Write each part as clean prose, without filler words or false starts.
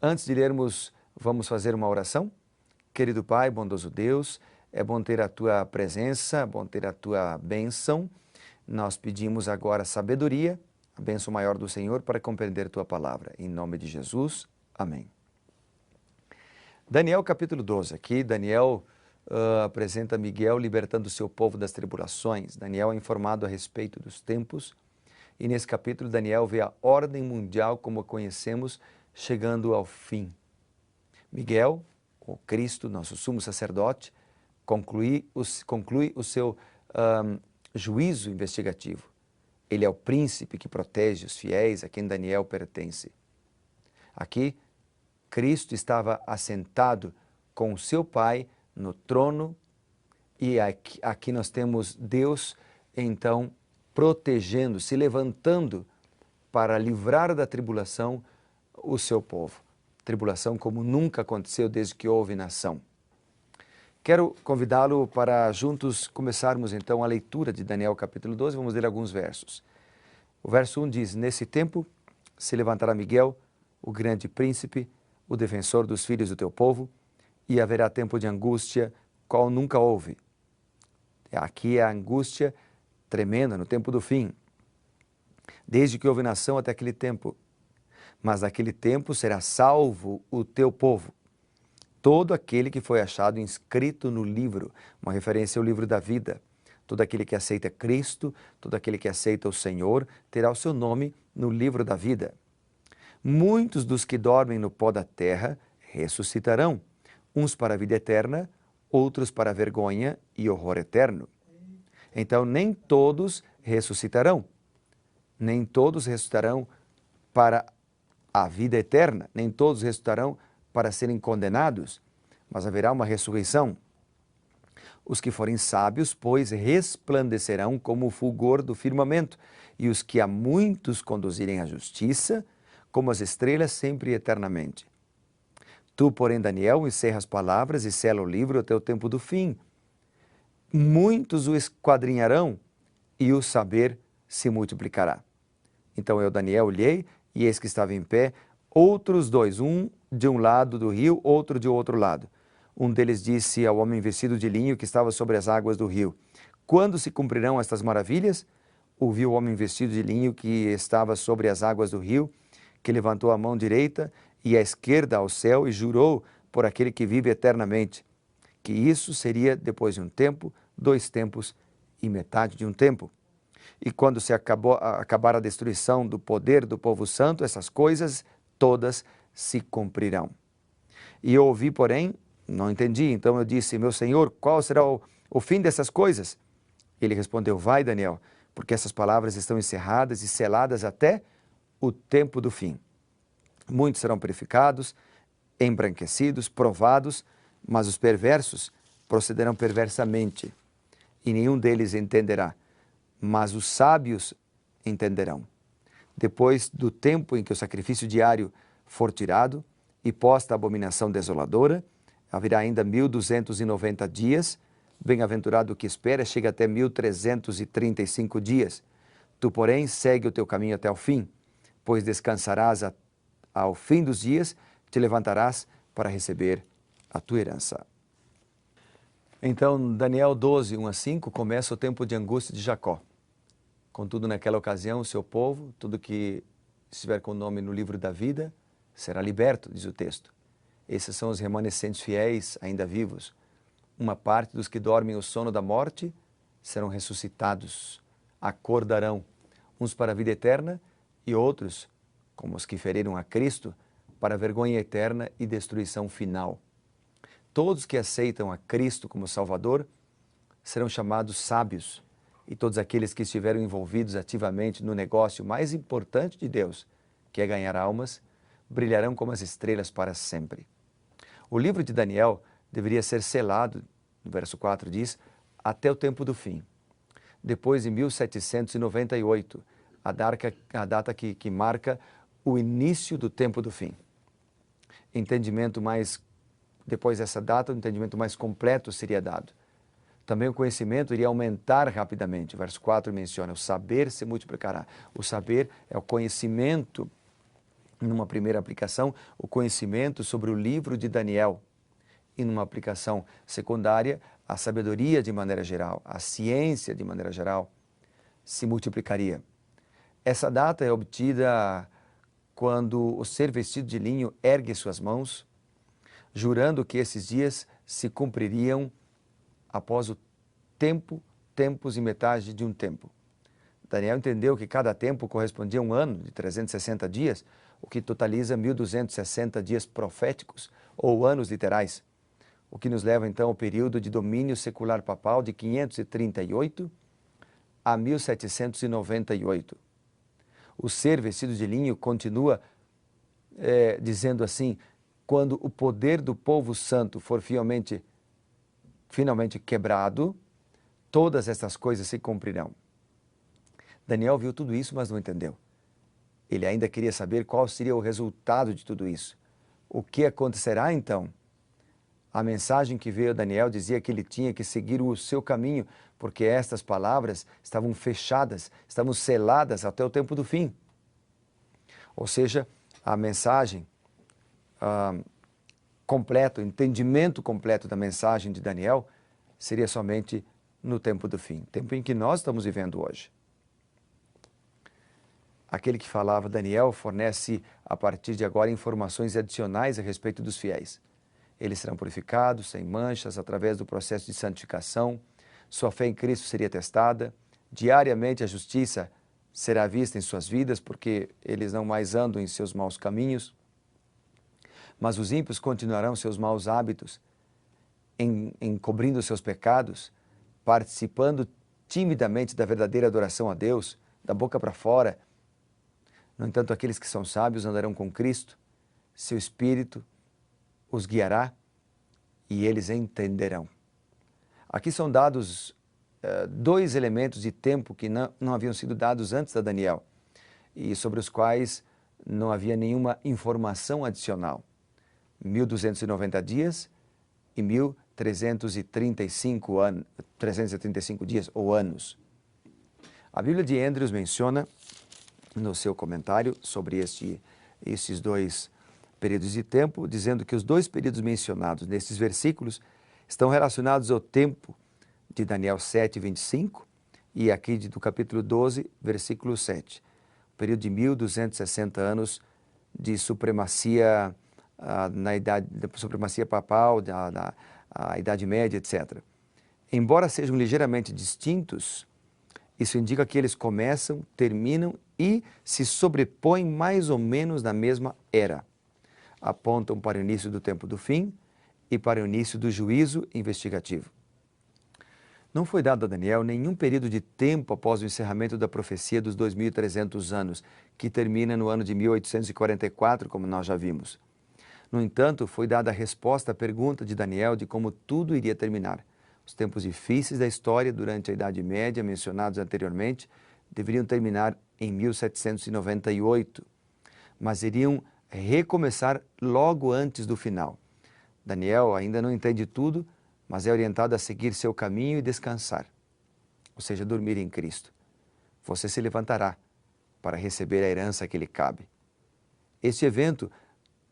Antes de lermos, vamos fazer uma oração? Querido Pai, bondoso Deus, é bom ter a Tua presença, é bom ter a Tua bênção. Nós pedimos agora sabedoria, a bênção maior do Senhor, para compreender Tua palavra. Em nome de Jesus, amém. Daniel capítulo 12, aqui Daniel apresenta Miguel libertando o seu povo das tribulações. Daniel é informado a respeito dos tempos e nesse capítulo Daniel vê a ordem mundial como a conhecemos chegando ao fim. Miguel, o Cristo, nosso sumo sacerdote, conclui o seu juízo investigativo. Ele é o príncipe que protege os fiéis a quem Daniel pertence. Aqui, Cristo estava assentado com o seu Pai no trono e aqui nós temos Deus, então, protegendo, se levantando para livrar da tribulação o seu povo. Tribulação como nunca aconteceu desde que houve nação. Quero convidá-lo para juntos começarmos então a leitura de Daniel capítulo 12, vamos ler alguns versos. O verso 1 diz: Nesse tempo se levantará Miguel, o grande príncipe, o defensor dos filhos do teu povo, e haverá tempo de angústia, qual nunca houve. Aqui é a angústia tremenda no tempo do fim, desde que houve nação até aquele tempo. Mas naquele tempo será salvo o teu povo, todo aquele que foi achado inscrito no livro, uma referência ao livro da vida. Todo aquele que aceita Cristo, todo aquele que aceita o Senhor, terá o seu nome no livro da vida. Muitos dos que dormem no pó da terra ressuscitarão, uns para a vida eterna, outros para a vergonha e horror eterno. Então, nem todos ressuscitarão. Nem todos ressuscitarão para a vida eterna. Nem todos ressuscitarão para serem condenados. Mas haverá uma ressurreição. Os que forem sábios, pois, resplandecerão como o fulgor do firmamento. E os que a muitos conduzirem à justiça, como as estrelas sempre e eternamente. Tu, porém, Daniel, encerra as palavras e sela o livro até o tempo do fim. Muitos o esquadrinharão e o saber se multiplicará. Então eu, Daniel, olhei e eis que estava em pé outros dois, um de um lado do rio, outro de outro lado. Um deles disse ao homem vestido de linho que estava sobre as águas do rio: Quando se cumprirão estas maravilhas? Ouviu o homem vestido de linho que estava sobre as águas do rio, que levantou a mão direita e a esquerda ao céu e jurou por aquele que vive eternamente, que isso seria depois de um tempo, 2 tempos e metade de um tempo. E quando se acabar a destruição do poder do povo santo, essas coisas todas se cumprirão. E eu ouvi, porém, não entendi, então eu disse: Meu Senhor, qual será o fim dessas coisas? Ele respondeu: Vai, Daniel, porque essas palavras estão encerradas e seladas até o tempo do fim. Muitos serão purificados, embranquecidos, provados, mas os perversos procederão perversamente, e nenhum deles entenderá, mas os sábios entenderão. Depois do tempo em que o sacrifício diário for tirado e posta a abominação desoladora, haverá ainda 1290 dias, bem-aventurado o que espera, chega até 1335 dias. Tu, porém, segue o teu caminho até o fim, pois descansarás ao fim dos dias, te levantarás para receber a tua herança. Então, Daniel 12, 1 a 5, começa o tempo de angústia de Jacó. Contudo, naquela ocasião, o seu povo, tudo que estiver com o nome no livro da vida, será liberto, diz o texto. Esses são os remanescentes fiéis ainda vivos. Uma parte dos que dormem o sono da morte serão ressuscitados, acordarão, uns para a vida eterna e outros, como os que feriram a Cristo, para a vergonha eterna e destruição final. Todos que aceitam a Cristo como Salvador serão chamados sábios, e todos aqueles que estiveram envolvidos ativamente no negócio mais importante de Deus, que é ganhar almas, brilharão como as estrelas para sempre. O livro de Daniel deveria ser selado, no verso 4 diz, até o tempo do fim. Depois de 1798, a data que marca o início do tempo do fim. Depois dessa data, o entendimento mais completo seria dado. Também o conhecimento iria aumentar rapidamente. O verso 4 menciona: o saber se multiplicará. O saber é o conhecimento numa primeira aplicação, o conhecimento sobre o livro de Daniel. E numa aplicação secundária, a sabedoria de maneira geral, a ciência de maneira geral, se multiplicaria. Essa data é obtida quando o ser vestido de linho ergue suas mãos, jurando que esses dias se cumpririam após o tempo, tempos e metade de um tempo. Daniel entendeu que cada tempo correspondia a um ano de 360 dias, o que totaliza 1260 dias proféticos ou anos literais, o que nos leva então ao período de domínio secular papal de 538 a 1798. O ser vestido de linho continua dizendo assim: quando o poder do povo santo for finalmente quebrado, todas essas coisas se cumprirão. Daniel viu tudo isso, mas não entendeu. Ele ainda queria saber qual seria o resultado de tudo isso. O que acontecerá então? A mensagem que veio a Daniel dizia que ele tinha que seguir o seu caminho, porque estas palavras estavam fechadas, estavam seladas até o tempo do fim. Ou seja, a mensagem completa, o entendimento completo da mensagem de Daniel seria somente no tempo do fim, tempo em que nós estamos vivendo hoje. Aquele que falava, Daniel, fornece a partir de agora informações adicionais a respeito dos fiéis. Eles serão purificados, sem manchas, através do processo de santificação. Sua fé em Cristo seria testada. Diariamente a justiça será vista em suas vidas, porque eles não mais andam em seus maus caminhos. Mas os ímpios continuarão seus maus hábitos, encobrindo seus pecados, participando timidamente da verdadeira adoração a Deus, da boca para fora. No entanto, aqueles que são sábios andarão com Cristo, seu Espírito os guiará e eles entenderão. Aqui são dados dois elementos de tempo que não haviam sido dados antes da Daniel e sobre os quais não havia nenhuma informação adicional. 1290 dias e 1335 dias ou anos. A Bíblia de Andrews menciona no seu comentário sobre esses dois períodos de tempo, dizendo que os dois períodos mencionados nesses versículos estão relacionados ao tempo de Daniel 7, 25 e aqui do capítulo 12, versículo 7. O período de 1260 anos de supremacia supremacia papal, a Idade Média, etc. Embora sejam ligeiramente distintos, isso indica que eles começam, terminam e se sobrepõem mais ou menos na mesma era. Apontam para o início do tempo do fim e para o início do juízo investigativo. Não foi dado a Daniel nenhum período de tempo após o encerramento da profecia dos 2.300 anos, que termina no ano de 1844, como nós já vimos. No entanto, foi dada a resposta à pergunta de Daniel de como tudo iria terminar. Os tempos difíceis da história durante a Idade Média, mencionados anteriormente, deveriam terminar em 1798, mas iriam recomeçar logo antes do final. Daniel ainda não entende tudo, mas é orientado a seguir seu caminho e descansar, ou seja, dormir em Cristo. Você se levantará para receber a herança que lhe cabe. Este evento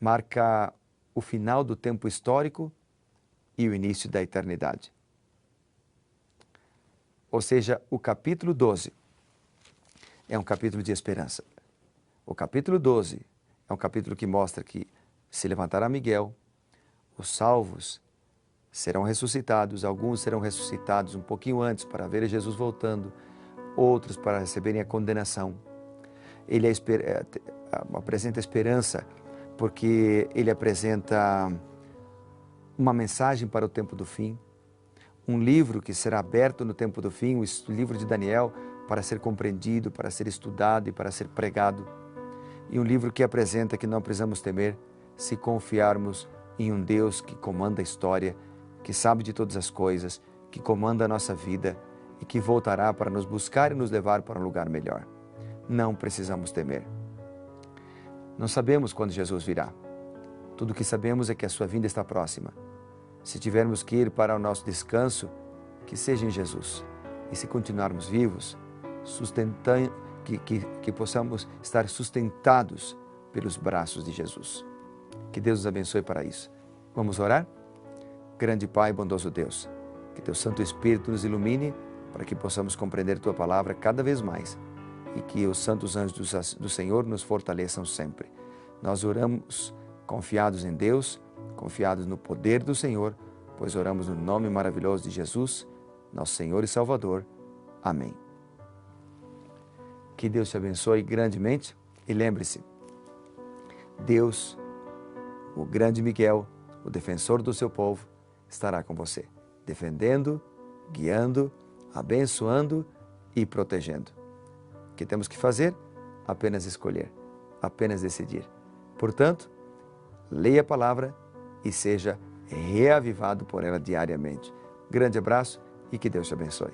marca o final do tempo histórico e o início da eternidade. Ou seja, o capítulo 12 é um capítulo de esperança. O capítulo 12 é um capítulo que mostra que se levantará Miguel, os salvos serão ressuscitados, alguns serão ressuscitados um pouquinho antes para ver Jesus voltando, outros para receberem a condenação. Ele apresenta esperança porque ele apresenta uma mensagem para o tempo do fim, um livro que será aberto no tempo do fim, o livro de Daniel, para ser compreendido, para ser estudado e para ser pregado. E um livro que apresenta que não precisamos temer se confiarmos em um Deus que comanda a história, que sabe de todas as coisas, que comanda a nossa vida e que voltará para nos buscar e nos levar para um lugar melhor. Não precisamos temer. Não sabemos quando Jesus virá. Tudo o que sabemos é que a sua vinda está próxima. Se tivermos que ir para o nosso descanso, que seja em Jesus. E se continuarmos vivos, que possamos estar sustentados pelos braços de Jesus. Que Deus nos abençoe para isso. Vamos orar? Grande Pai, bondoso Deus, que Teu Santo Espírito nos ilumine para que possamos compreender Tua palavra cada vez mais e que os santos anjos do Senhor nos fortaleçam sempre. Nós oramos confiados em Deus, confiados no poder do Senhor, pois oramos no nome maravilhoso de Jesus, nosso Senhor e Salvador. Amém. Que Deus te abençoe grandemente e lembre-se, Deus, o grande Miguel, o defensor do seu povo, estará com você, defendendo, guiando, abençoando e protegendo. O que temos que fazer? Apenas escolher, apenas decidir. Portanto, leia a palavra e seja reavivado por ela diariamente. Grande abraço e que Deus te abençoe.